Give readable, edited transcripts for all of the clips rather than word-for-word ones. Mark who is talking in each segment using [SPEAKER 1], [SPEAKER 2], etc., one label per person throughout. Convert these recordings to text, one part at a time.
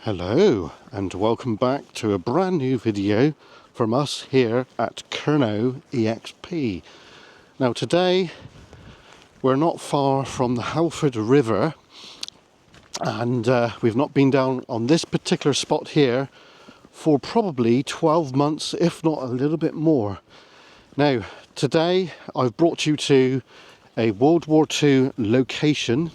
[SPEAKER 1] Hello and welcome back to a brand new video from us here at KERNOW EXP. Now today we're not far from the Halford River and we've not been down on this particular spot here for probably 12 months, if not a little bit more. Now today I've brought you to a World War II location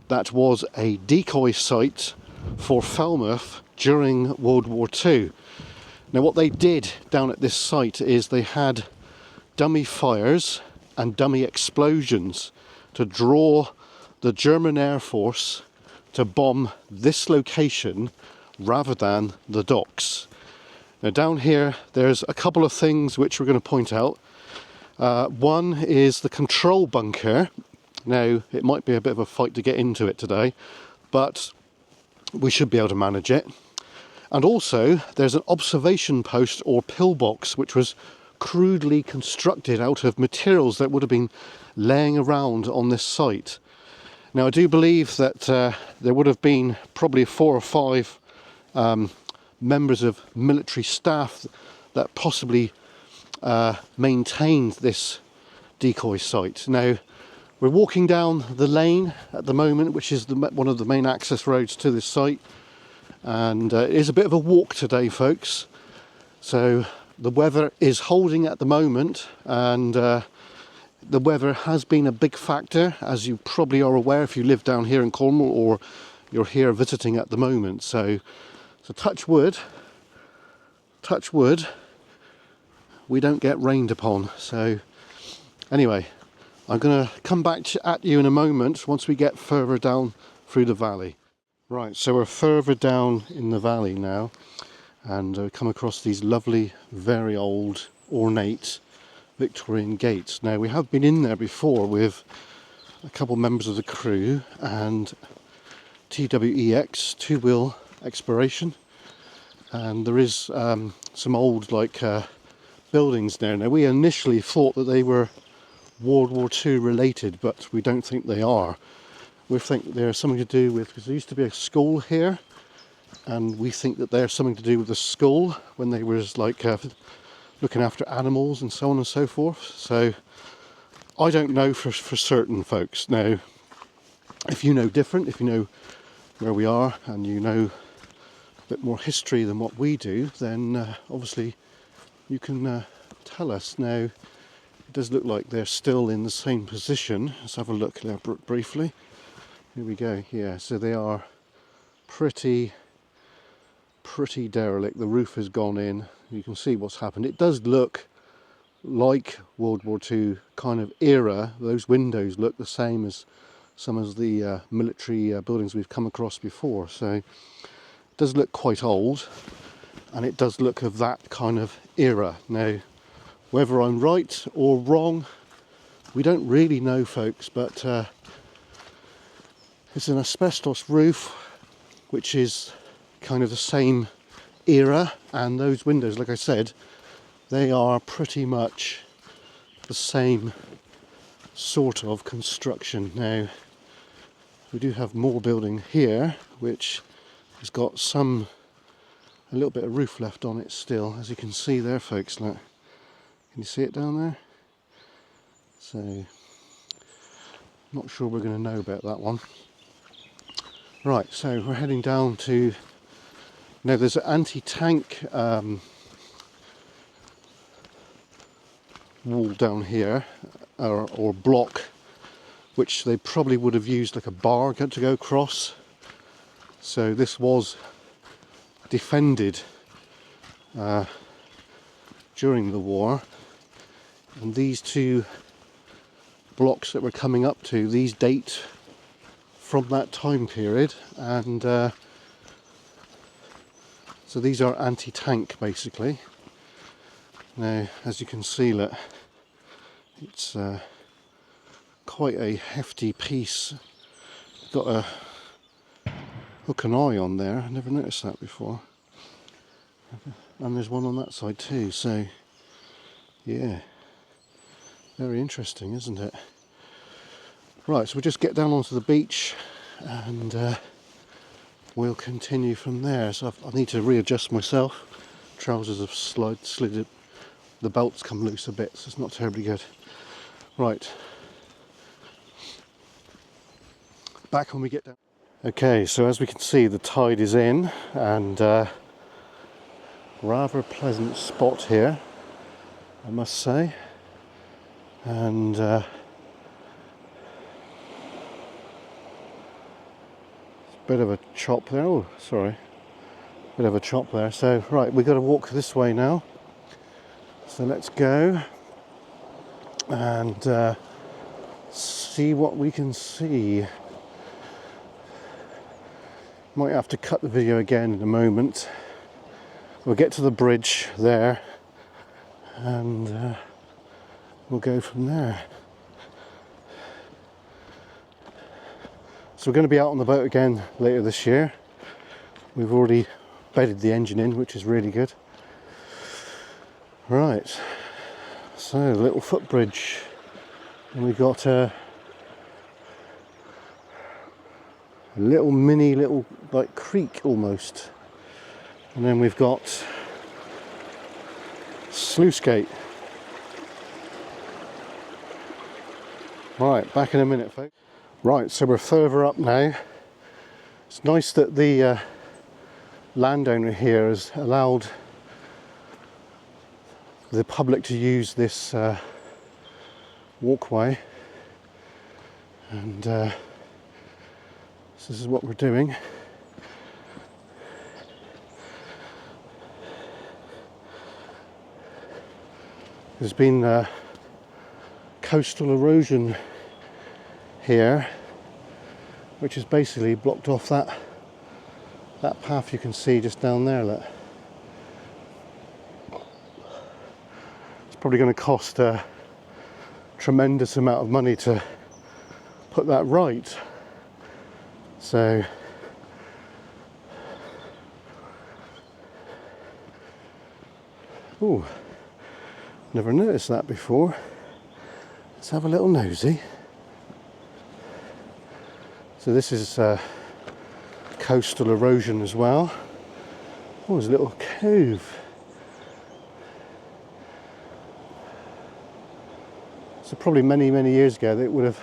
[SPEAKER 1] that was a decoy site for Falmouth during World War II. Now what they did down at this site is they had dummy fires and dummy explosions to draw the German Air Force to bomb this location rather than the docks. Now down here there's a couple of things which we're going to point out. One is the control bunker. Now it might be a bit of a fight to get into it today, but we should be able to manage it. And also there's an observation post or pillbox which was crudely constructed out of materials that would have been laying around on this site. Now I do believe that there would have been probably 4 or 5 members of military staff that possibly maintained this decoy site. Now we're walking down the lane at the moment, which is one of the main access roads to this site, and it is a bit of a walk today, folks. So the weather is holding at the moment, and the weather has been a big factor, as you probably are aware if you live down here in Cornwall or you're here visiting at the moment. So touch wood, we don't get rained upon. So anyway, I'm going to come back at you in a moment once we get further down through the valley. Right, so we're further down in the valley now, and we come across these lovely, very old, ornate Victorian gates. Now we have been in there before with a couple members of the crew and TWEX, two-wheel exploration, and there is some old buildings there. Now we initially thought that they were World War II related, but we don't think they are. We think they're something to do with, because there used to be a school here, and we think that they're something to do with the school when they was looking after animals and so on and so forth. So I don't know for certain, folks. Now if you know different, if you know where we are and you know a bit more history than what we do, then obviously you can tell us. Now it does look like they're still in the same position. Let's have a look there briefly. Here we go. Yeah, so they are pretty derelict. The roof has gone in. You can see what's happened. It does look like World War II kind of era. Those windows look the same as some of the military buildings we've come across before. So it does look quite old, and it does look of that kind of era. Now whether I'm right or wrong, we don't really know, folks, but it's an asbestos roof, which is kind of the same era, and those windows, like I said, they are pretty much the same sort of construction. Now we do have more building here, which has got a little bit of roof left on it still, as you can see there, folks. Look. Can you see it down there? So, not sure we're going to know about that one. Right, so we're heading down to... Now there's an anti-tank wall down here, or block, which they probably would have used like a bar to go across. So this was defended during the war. And these two blocks that we're coming up to, these date from that time period, and so these are anti-tank basically. Now as you can see, look, it's quite a hefty piece. Got a hook and eye on there, I never noticed that before, and there's one on that side too. So yeah, very interesting, isn't it? Right, so we'll just get down onto the beach and we'll continue from there. So I need to readjust myself. Trousers have slid it. The belt's come loose a bit, so it's not terribly good. Right, back when we get down. Okay, so as we can see, the tide is in, and rather a pleasant spot here, I must say. And bit of a chop there. Oh, sorry, bit of a chop there. So right, we've got to walk this way now. So let's go and see what we can see. Might have to cut the video again in a moment. We'll get to the bridge there, and we'll go from there. So we're going to be out on the boat again later this year. We've already bedded the engine in, which is really good. Right, so a little footbridge, and we've got a little like creek almost, and then we've got sluice gate. Right, back in a minute, folks. Right, so we're further up now. It's nice that the landowner here has allowed the public to use this walkway, and this is what we're doing. There's been coastal erosion here, which has basically blocked off that path you can see just down there. Look. It's probably going to cost a tremendous amount of money to put that right. So ooh, never noticed that before. Let's have a little nosy. So this is coastal erosion as well. Oh, there's a little cove. So probably many years ago it would have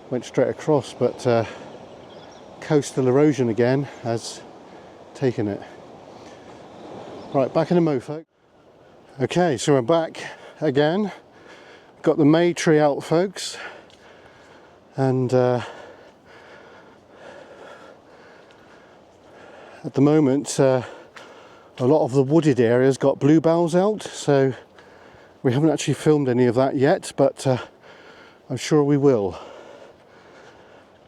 [SPEAKER 1] went straight across, but coastal erosion again has taken it. Right, back in a mo, folks. Okay, so we're back again. Got the May tree out, folks, and at the moment a lot of the wooded areas got bluebells out, so we haven't actually filmed any of that yet, but I'm sure we will.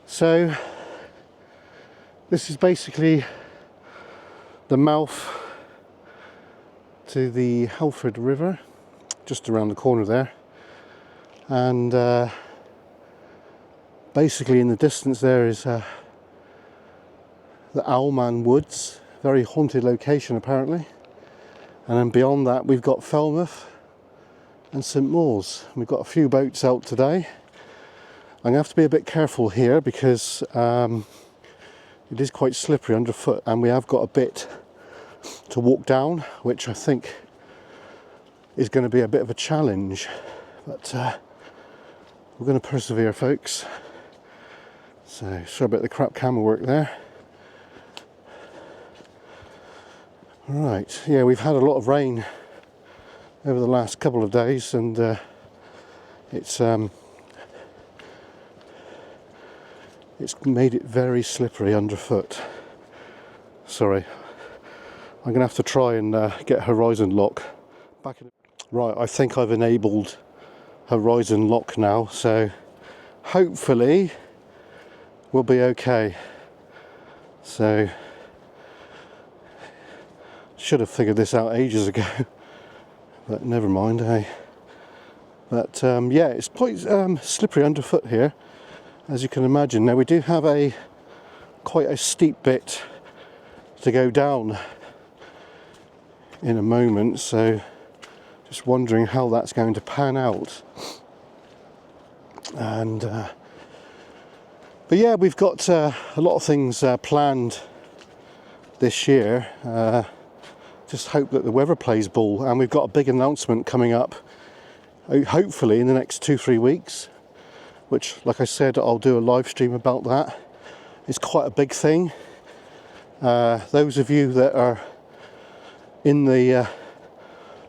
[SPEAKER 1] So this is basically the mouth to the Halford River, just around the corner there, and basically in the distance there is the Owlman Woods, very haunted location apparently, and then beyond that we've got Falmouth and St Mawes. We've got a few boats out today. I'm going to have to be a bit careful here because it is quite slippery underfoot, and we have got a bit to walk down, which I think is going to be a bit of a challenge, but we're going to persevere, folks. So sorry about the crap camera work there. Right, yeah, we've had a lot of rain over the last couple of days, and it's made it very slippery underfoot. Sorry, I'm gonna have to try and get horizon lock back in. Right, I think I've enabled horizon lock now, so hopefully we'll be okay. So should have figured this out ages ago, but never mind, hey. But yeah, it's quite slippery underfoot here, as you can imagine. Now we do have quite a steep bit to go down in a moment, so just wondering how that's going to pan out. And But yeah, we've got a lot of things planned this year. Just hope that the weather plays ball, and we've got a big announcement coming up, hopefully in the next 2-3 weeks, which, like I said, I'll do a live stream about that. It's quite a big thing. Those of you that are in the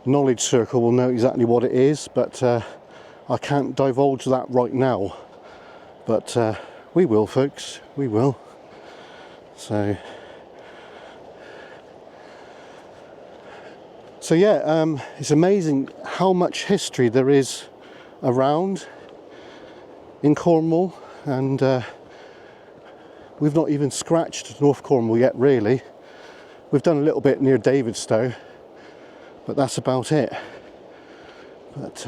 [SPEAKER 1] knowledge circle will know exactly what it is, but I can't divulge that right now. But we will, folks, we will. So yeah, it's amazing how much history there is around in Cornwall, and we've not even scratched North Cornwall yet, really. We've done a little bit near Davidstow, but that's about it. But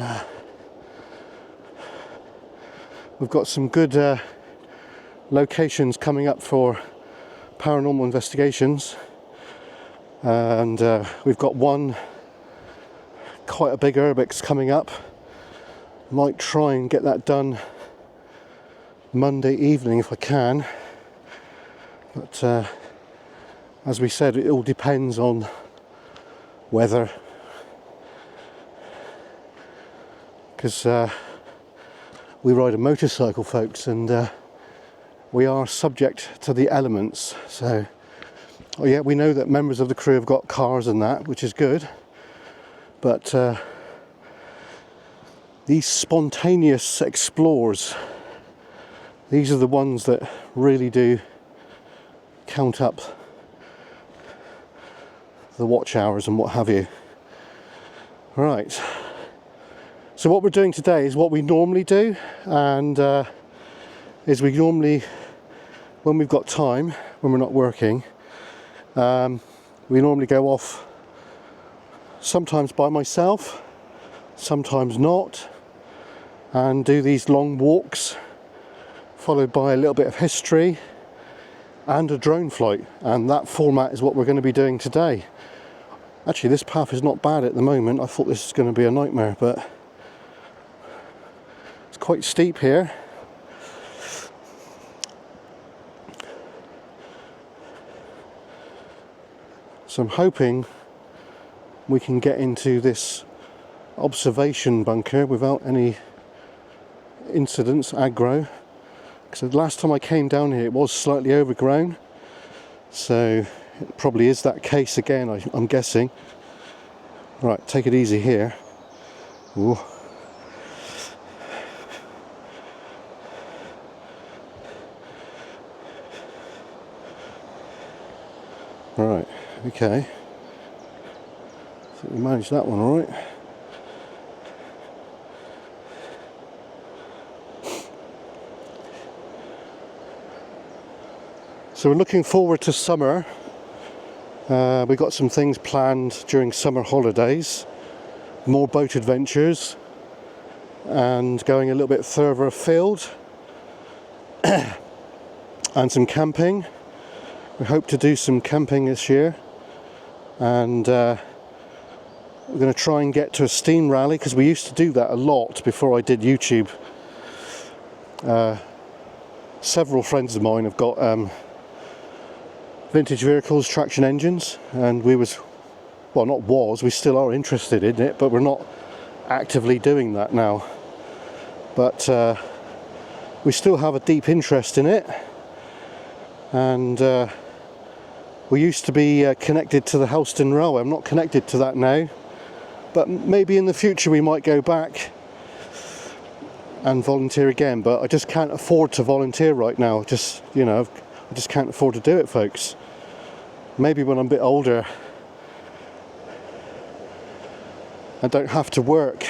[SPEAKER 1] we've got some good locations coming up for paranormal investigations, and we've got one quite a big urbex coming up. Might try and get that done Monday evening if I can, but as we said, it all depends on weather, because we ride a motorcycle, folks, and we are subject to the elements. So oh yeah, we know that members of the crew have got cars and that, which is good, but these spontaneous explorers, these are the ones that really do count up the watch hours and what have you. Right, so what we're doing today is what we normally do, and is we normally, when we've got time, when we're not working, we normally go off, sometimes by myself, sometimes not, and do these long walks followed by a little bit of history and a drone flight, and that format is what we're going to be doing today. Actually, this path is not bad at the moment. I thought this was going to be a nightmare, but it's quite steep here. So I'm hoping we can get into this observation bunker without any incidents, aggro. Because the last time I came down here it was slightly overgrown, so it probably is that case again, I'm guessing. Right, take it easy here. Ooh. Right, okay. I think we managed that one all right. So we're looking forward to summer. We've got some things planned during summer holidays, more boat adventures, and going a little bit further afield, and some camping. We hope to do some camping this year, and we're going to try and get to a steam rally, because we used to do that a lot before I did YouTube. Several friends of mine have got vintage vehicles, traction engines, and we still are interested in it, but we're not actively doing that now. But we still have a deep interest in it, and we used to be connected to the Helston Railway. I'm not connected to that now, but maybe in the future we might go back and volunteer again, but I just can't afford to volunteer right now. I just can't afford to do it, folks. Maybe when I'm a bit older and don't have to work,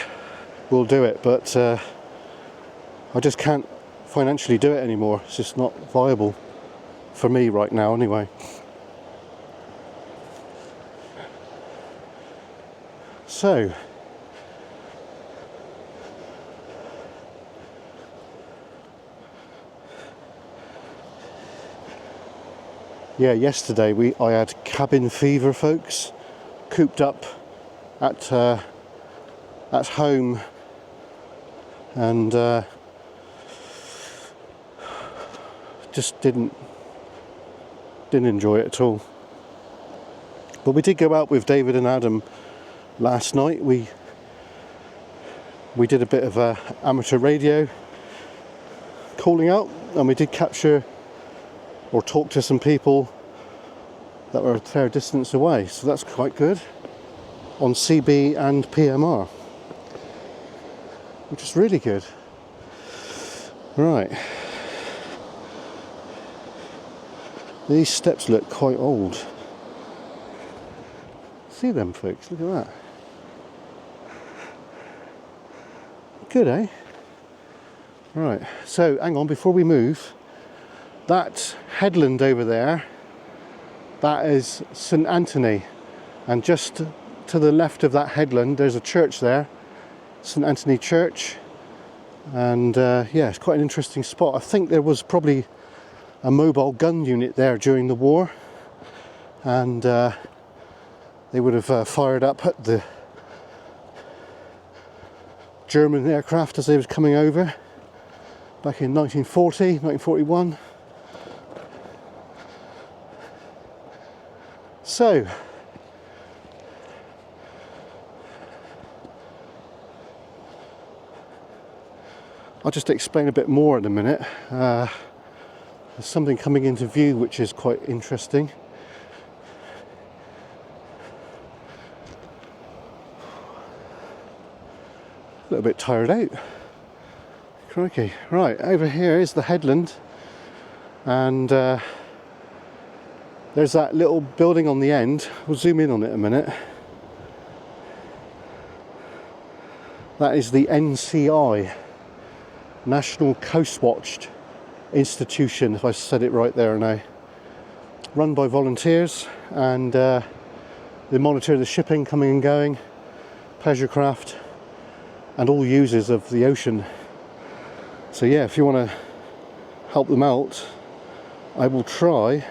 [SPEAKER 1] we'll do it, but I just can't financially do it anymore. It's just not viable for me right now anyway. So yeah, yesterday I had cabin fever, folks. Cooped up at home, and just didn't enjoy it at all. But we did go out with David and Adam last night. We did a bit of amateur radio calling out, and we did capture or talk to some people that were a fair distance away, so that's quite good, on CB and PMR, which is really good. Right, these steps look quite old. See them, folks, look at that. Good, eh? Right, so hang on, before we move, that headland over there, that is St Anthony, and just to the left of that headland there's a church there, St Anthony Church, and yeah, it's quite an interesting spot. I think there was probably a mobile gun unit there during the war, and they would have fired up at the German aircraft as they was coming over back in 1940, 1941. So, I'll just explain a bit more in a minute. There's something coming into view which is quite interesting. A little bit tired out. Crikey. Right, over here is the headland, and there's that little building on the end. We'll zoom in on it a minute. That is the NCI, National Coast Watch Institution, if I said it right there now. Run by volunteers, and they monitor the shipping coming and going, pleasure craft, and all users of the ocean. So yeah, if you want to help them out, I will try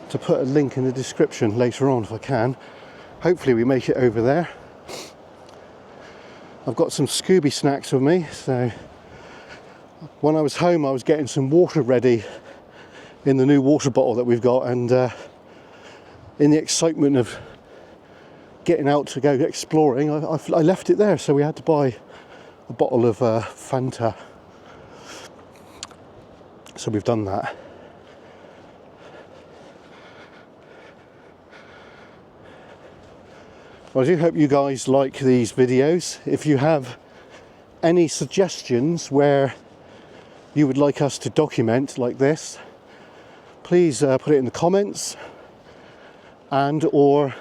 [SPEAKER 1] to put a link in the description later on if I can. Hopefully we make it over there. I've got some Scooby snacks with me, so when I was home I was getting some water ready in the new water bottle that we've got, and in the excitement of getting out to go exploring, I left it there, so we had to buy a bottle of Fanta. So we've done that. Well, I do hope you guys like these videos. If you have any suggestions where you would like us to document like this, please put it in the comments, and or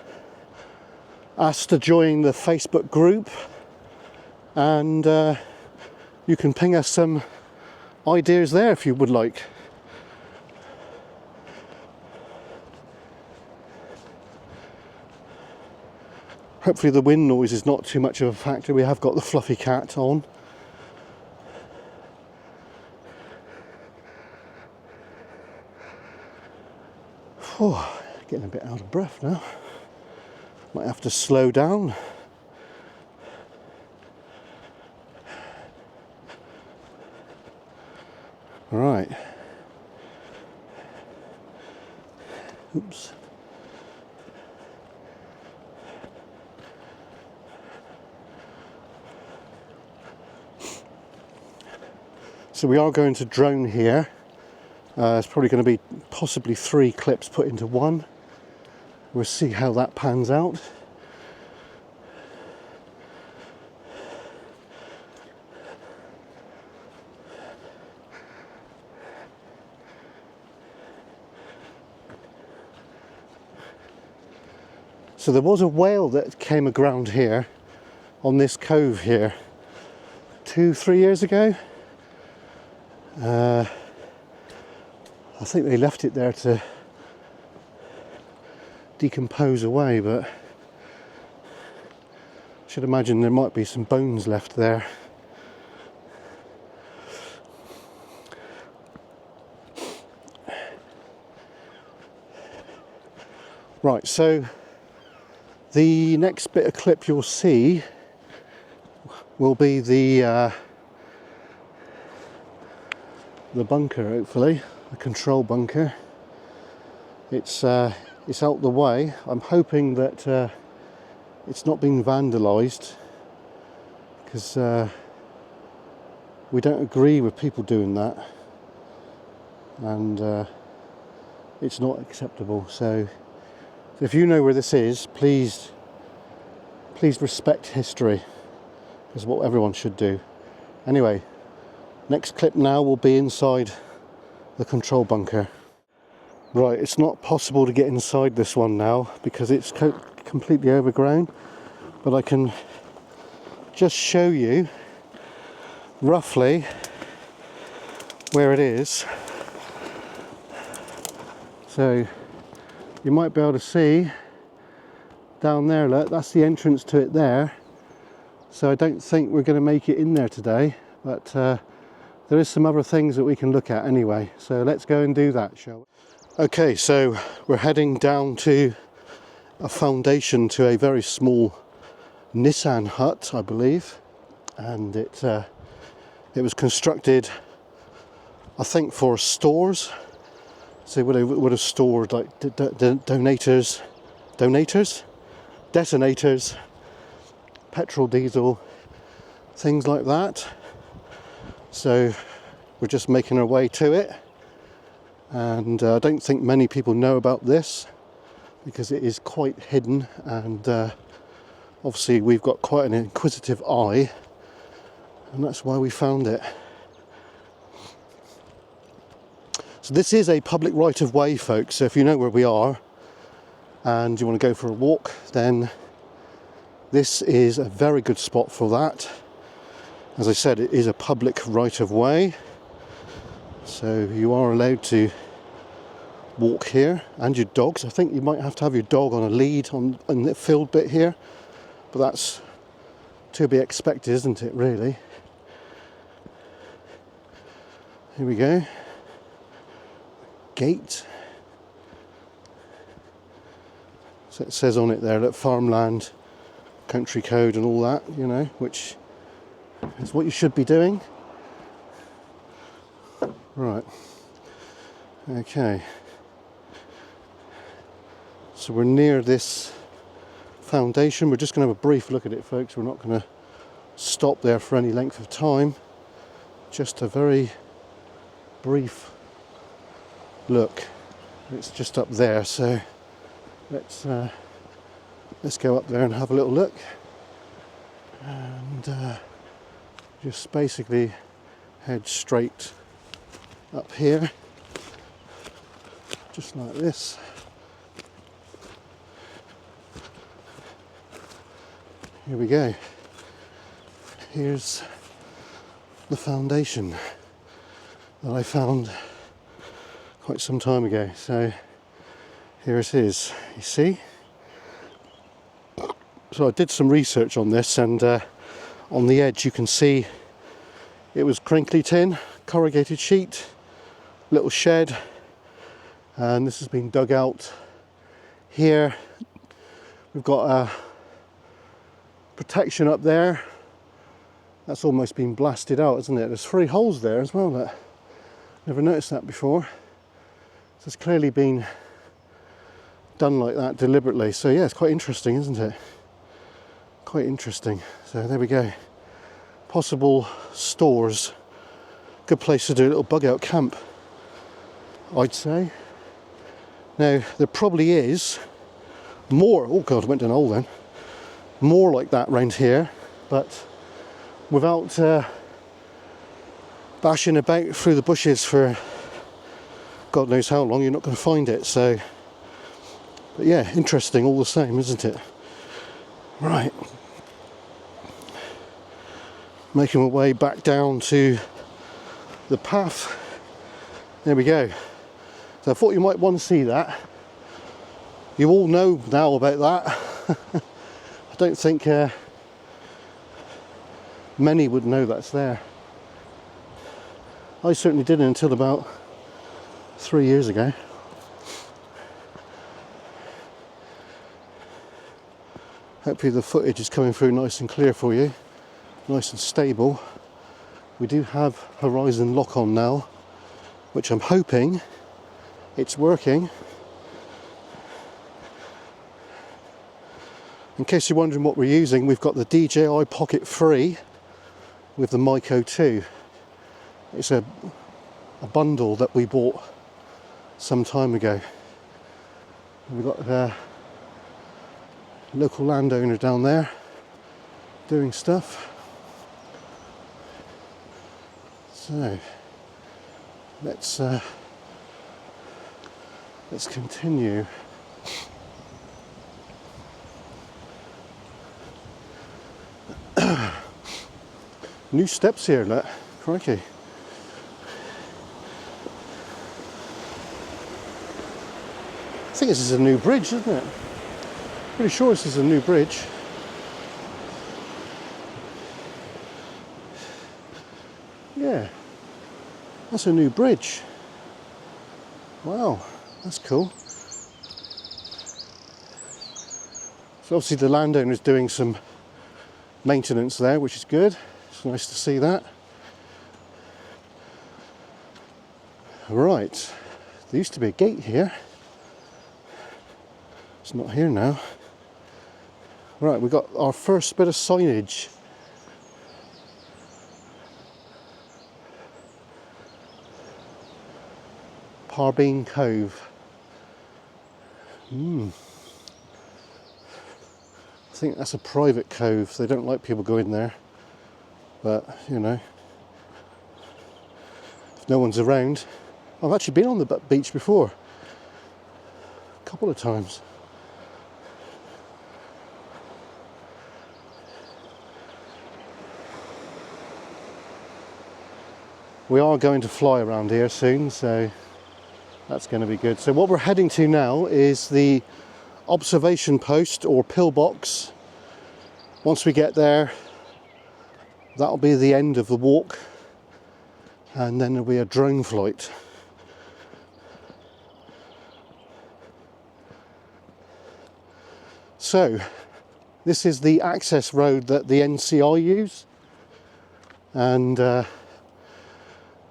[SPEAKER 1] ask to join the Facebook group, and you can ping us some ideas there if you would like. Hopefully the wind noise is not too much of a factor. We have got the fluffy cat on. Oh, getting a bit out of breath now. Might have to slow down. Right. Oops. So we are going to drone here. It's probably going to be possibly 3 clips put into one. We'll see how that pans out. So there was a whale that came aground here on this cove here 2-3 years ago. I think they left it there to decompose away, but I should imagine there might be some bones left there. Right, so the next bit of clip you'll see will be the bunker, hopefully. the control bunker. It's out the way. I'm hoping that it's not been vandalised, because we don't agree with people doing that, and it's not acceptable. So if you know where this is, please respect history, is what everyone should do. Anyway, next clip now will be inside the control bunker. Right, it's not possible to get inside this one now because it's completely overgrown, but I can just show you roughly where it is. So you might be able to see down there, look, that's the entrance to it there. So I don't think we're going to make it in there today, but there is some other things that we can look at anyway. So let's go and do that, shall we? Okay, so we're heading down to a foundation to a very small Nissan hut, I believe, and it was constructed, I think, for stores. So would have stored like detonators, petrol, diesel, things like that. So we're just making our way to it, and I don't think many people know about this because it is quite hidden, and obviously we've got quite an inquisitive eye, and that's why we found it. So this is a public right of way, folks, so if you know where we are and you want to go for a walk, then this is a very good spot for that. As I said, it is a public right of way, so you are allowed to walk here, and your dogs. I think you might have to have your dog on a lead on the field bit here, but that's to be expected, isn't it, really? Here we go. Gate. So it says on it there that farmland, country code and all that, you know, which is what you should be doing. Right. Okay. So we're near this foundation. We're just going to have a brief look at it, folks. We're not going to stop there for any length of time. Just a very brief look. It's just up there, so let's go up there and have a little look, and just basically head straight up here, just like this. Here we go. Here's the foundation that I found quite some time ago. So here it is, you see. So I did some research on this, and on the edge you can see it was crinkly tin, corrugated sheet, little shed, and this has been dug out. Here we've got a protection up there that's almost been blasted out, isn't it? There's 3 holes there as well. That never noticed that before. So it's clearly been done like that deliberately. So yeah, it's quite interesting, isn't it? Quite interesting. So there we go. Possible stores. Good place to do a little bug out camp, I'd say. Now there probably is more. Oh god, I went down a hole then. More like that round here, but without bashing about through the bushes for God knows how long, you're not going to find it. So, but yeah, interesting all the same, isn't it? Right, making my way back down to the path. There we go. So I thought you might want to see that. You all know now about that. I don't think many would know that's there. I certainly didn't until about 3 years ago. Hopefully the footage is coming through nice and clear for you, nice and stable. We do have horizon lock on now, which I'm hoping it's working. In case you're wondering what we're using, we've got the DJI Pocket 3 with the Myco 2. It's a bundle that we bought some time ago. We've got a local landowner down there doing stuff. So let's continue. New steps here, look. Crikey. I think this is a new bridge, isn't it? Pretty sure this is a new bridge. Yeah, that's a new bridge. Wow, that's cool. So obviously the landowner's doing some maintenance there, which is good. It's nice to see that. Right, there used to be a gate here. It's not here now. Right, we've got our first bit of signage. Parbean Cove. I think that's a private cove. They don't like people going there. But, you know, if no one's around. I've actually been on the beach before. A couple of times. We are going to fly around here soon, so that's going to be good. So what we're heading to now is the observation post or pillbox. Once we get there, that'll be the end of the walk, and then there'll be a drone flight. So this is the access road that the NCI use, and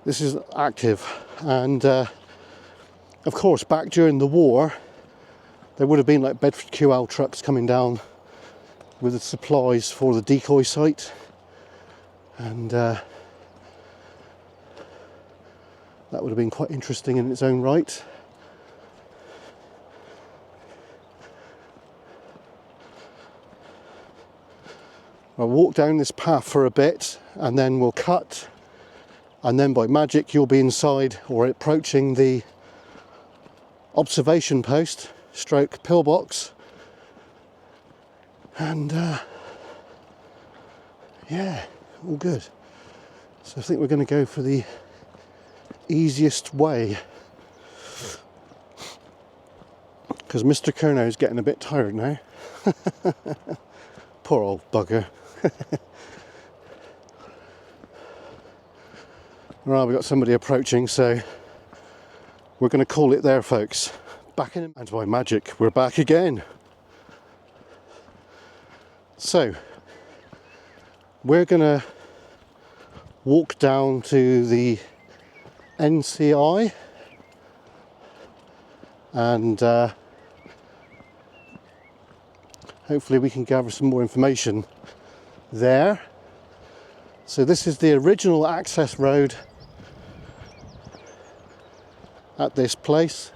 [SPEAKER 1] this is active. And of course, back during the war, there would have been like Bedford QL trucks coming down with the supplies for the decoy site, and that would have been quite interesting in its own right. I'll walk down this path for a bit and then we'll cut, and then by magic you'll be inside or approaching the observation post stroke pillbox, and yeah, all good. So I think we're going to go for the easiest way, because Mr. Kernow is getting a bit tired now. Poor old bugger. Right, we've got somebody approaching, so we're going to call it there, folks. Back in, and by magic, we're back again. So, we're going to walk down to the NCI, and hopefully we can gather some more information there. So this is the original access road at this place.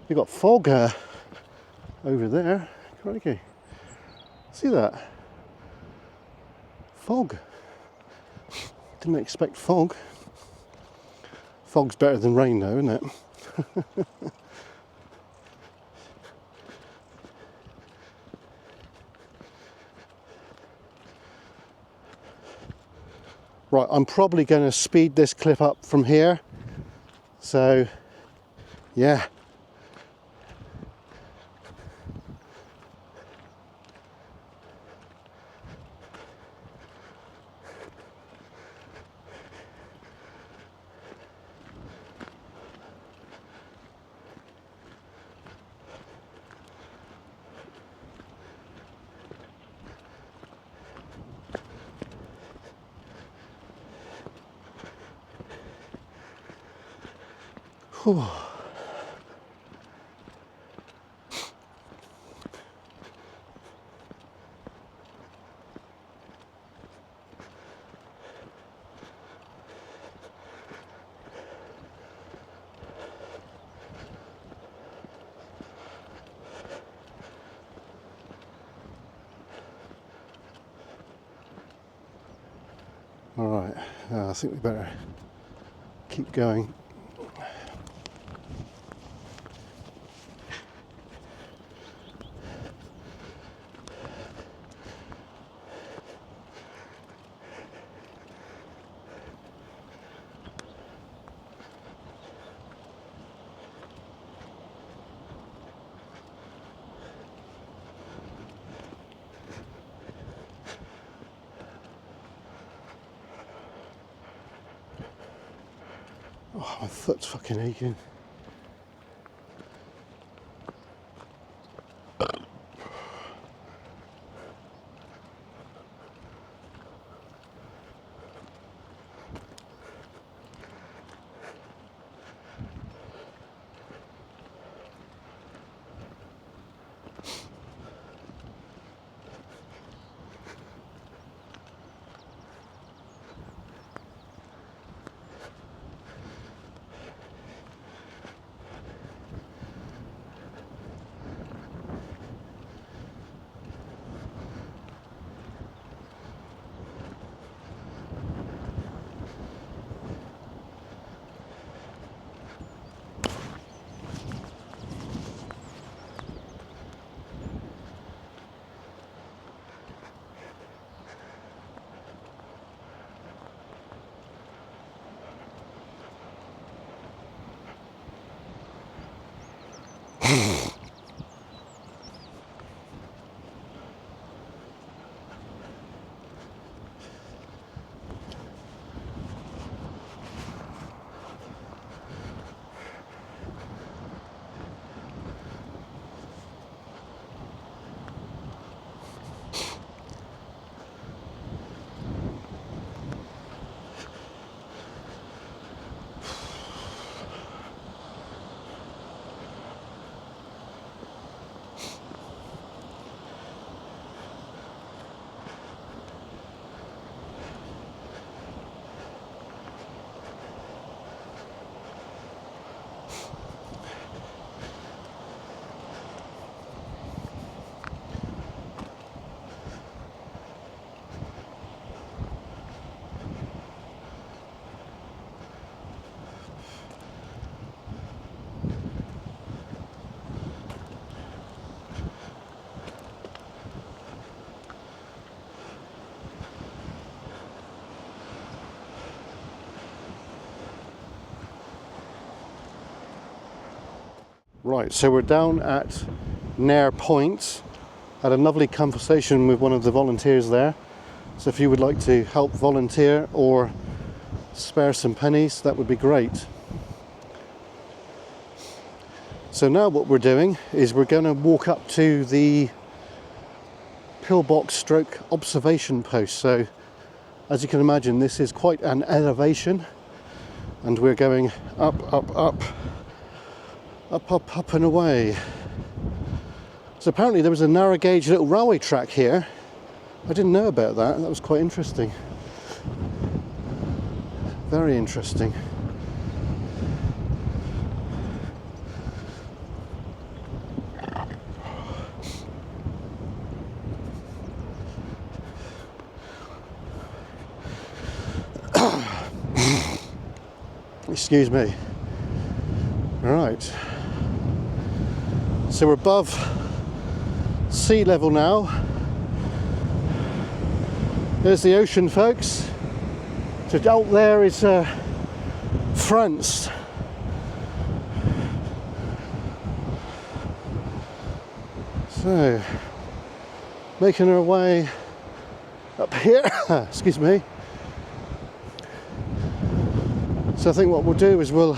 [SPEAKER 1] You've got fog over there. Crikey. See that? Fog. Didn't expect fog. Fog's better than rain though, isn't it? Right, I'm probably going to speed this clip up from here. So, yeah. Whew. Alright, I think we better keep going. Oh, my foot's fucking aching. Right, so we're down at Nair Point. Had a lovely conversation with one of the volunteers there. So if you would like to help volunteer or spare some pennies, that would be great. So now what we're doing is we're going to walk up to the pillbox stroke observation post. So as you can imagine, this is quite an elevation, and we're going up, up, up, up, up, up and away. So apparently there was a narrow gauge little railway track here. I didn't know about that. That was quite interesting. Very interesting. Excuse me. All right. So we're above sea level now. There's the ocean, folks. So out there is France. So making our way up here. Excuse me. So I think what we'll do is we'll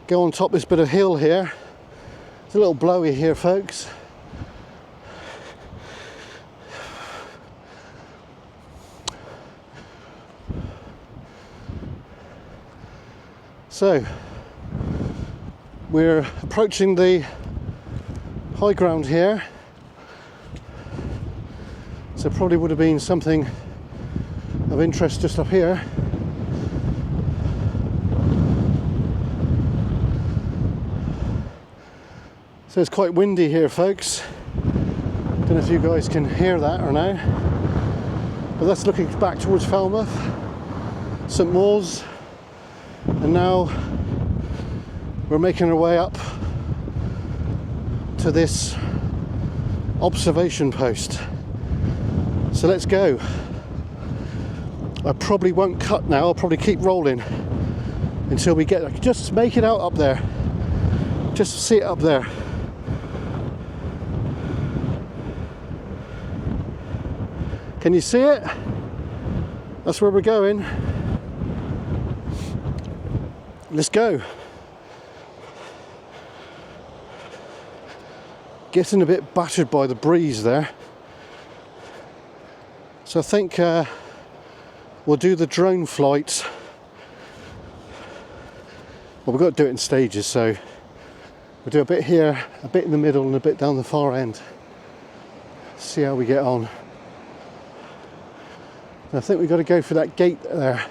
[SPEAKER 1] go on top this bit of hill here. It's a little blowy here, folks. So We're approaching the high ground here, so probably would have been something of interest just up here. So it's quite windy here, folks. Don't know if you guys can hear that or no, but that's looking back towards Falmouth, St Mawes, and now we're making our way up to this observation post. So let's go. I probably won't cut now, I'll probably keep rolling until we get, just make it out up there. Just see it up there. Can you see it? That's where we're going. Let's go. Getting a bit battered by the breeze there. So I think we'll do the drone flight. Well, we've got to do it in stages, so we'll do a bit here, a bit in the middle and a bit down the far end. See how we get on. I think we've got to go for that gate there.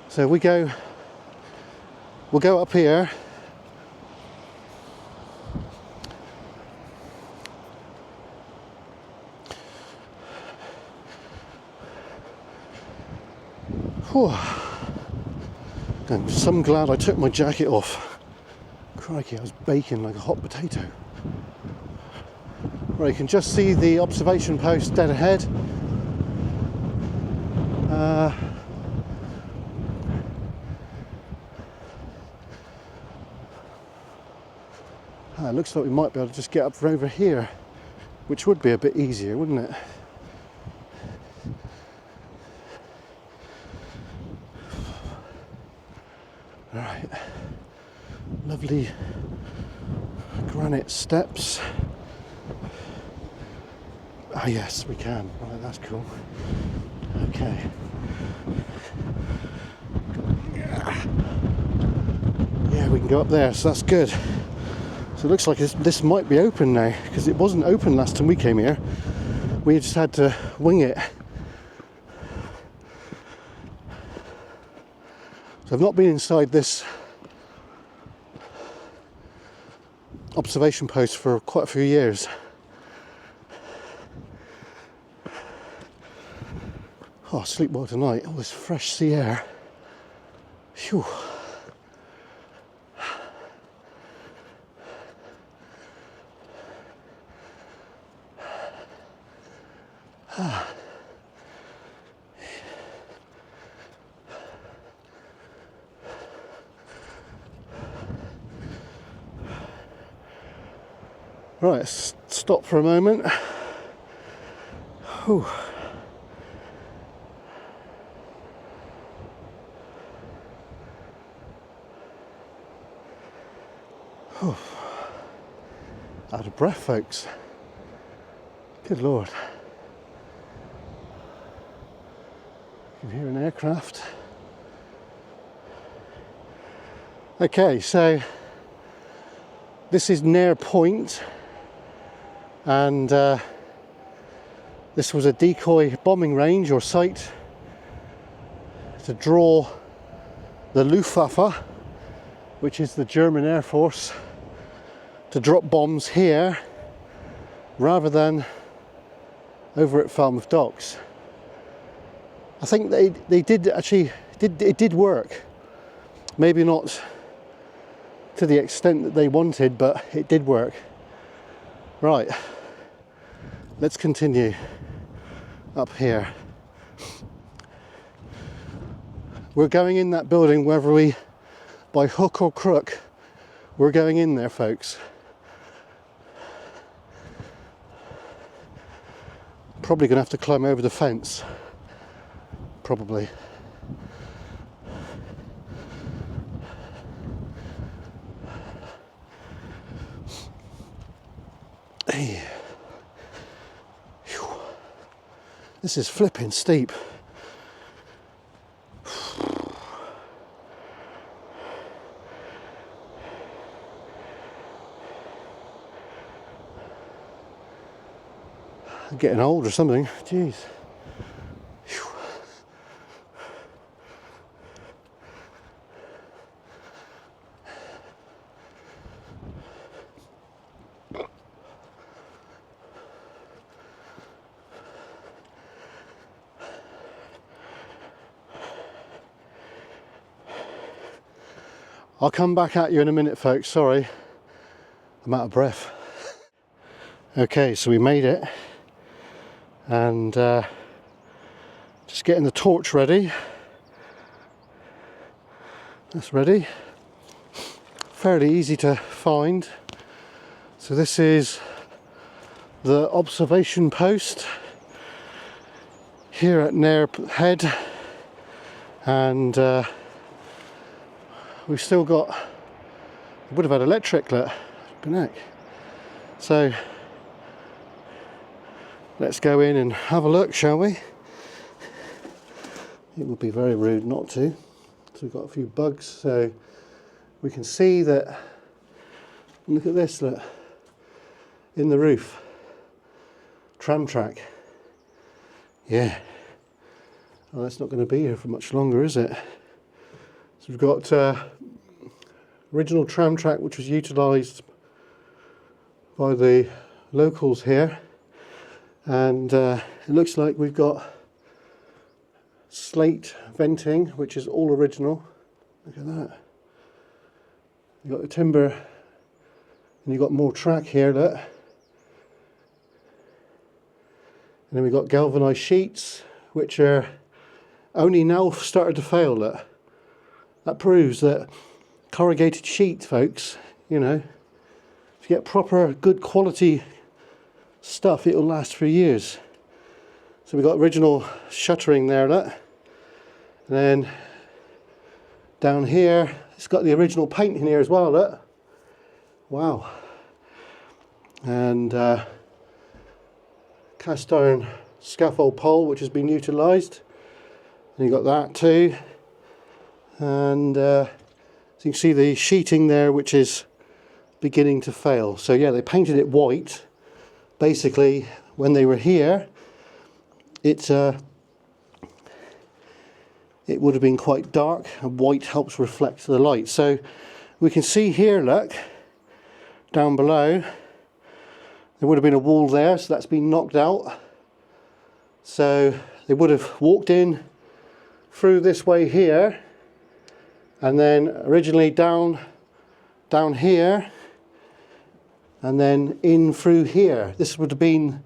[SPEAKER 1] So we'll go up here. Whew. I'm glad I took my jacket off. Crikey, I was baking like a hot potato. Right, you can just see the observation post dead ahead. It looks like we might be able to just get up over here, which would be a bit easier, wouldn't it? Alright, lovely granite steps. Ah yes, we can. Right, that's cool. Okay. Yeah, we can go up there, so that's good. So it looks like this might be open now, because it wasn't open last time we came here. We just had to wing it. So I've not been inside this observation post for quite a few years. Oh, sleep well tonight. All this fresh sea air. Phew. Right, let's stop for a moment. Whew. Whew. Out of breath, folks. Good Lord. You can hear an aircraft. Okay, so this is Nairn Point, and this was a decoy bombing range or site to draw the Luftwaffe, which is the German Air Force, to drop bombs here rather than over at Falmouth Docks. I think they did actually, it did work. Maybe not to the extent that they wanted, but it did work. Right, let's continue up here. We're going in that building, whether we, by hook or crook, we're going in there, folks. Probably gonna have to climb over the fence. Probably. Hey. Whew. This is flipping steep. getting old or something. Jeez. Whew. I'll come back at you in a minute, folks. Sorry, I'm out of breath. Okay, so we made it, and just getting the torch ready. That's ready. Fairly easy to find. So this is the observation post here at Nairn Head, and we've still got, would have had electric, look, heck. So let's go in and have a look, shall we? It would be very rude not to. So we've got a few bugs, so we can see that, look at this, look, in the roof, tram track. Yeah, well, that's not going to be here for much longer, is it? So we've got original tram track which was utilised by the locals here, and it looks like we've got slate venting which is all original. Look at that. You've got the timber and you've got more track here, look. And then we've got galvanised sheets which are only now started to fail, look. That proves that corrugated sheet, folks, you know, if you get proper good quality stuff, it'll last for years. So we've got original shuttering there, look. And then down here it's got the original paint in here as well, look. Wow. And cast iron scaffold pole which has been utilised, and you've got that too. And so you can see the sheeting there which is beginning to fail. So yeah, they painted it white. Basically, when they were here, it would have been quite dark, and white helps reflect the light. So we can see here, look, down below, there would have been a wall there, so that's been knocked out. So they would have walked in through this way here, and then originally down here, and then in through here. This would have been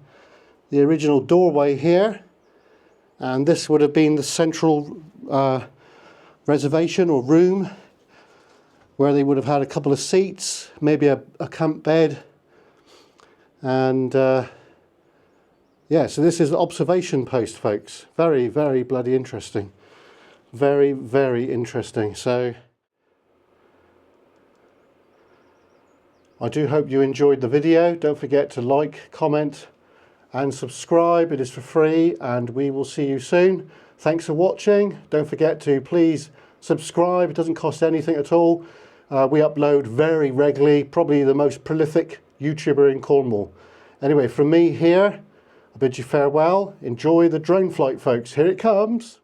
[SPEAKER 1] the original doorway here, and this would have been the central reservation or room where they would have had a couple of seats, maybe a camp bed, and yeah, so this is the observation post, folks. Very, very bloody interesting. Very, very interesting. So I do hope you enjoyed the video. Don't forget to like, comment and subscribe. It is for free, and we will see you soon. Thanks for watching. Don't forget to please subscribe. It doesn't cost anything at all. We upload very regularly, probably the most prolific YouTuber in Cornwall. Anyway, from me here, I bid you farewell. Enjoy the drone flight, folks. Here it comes.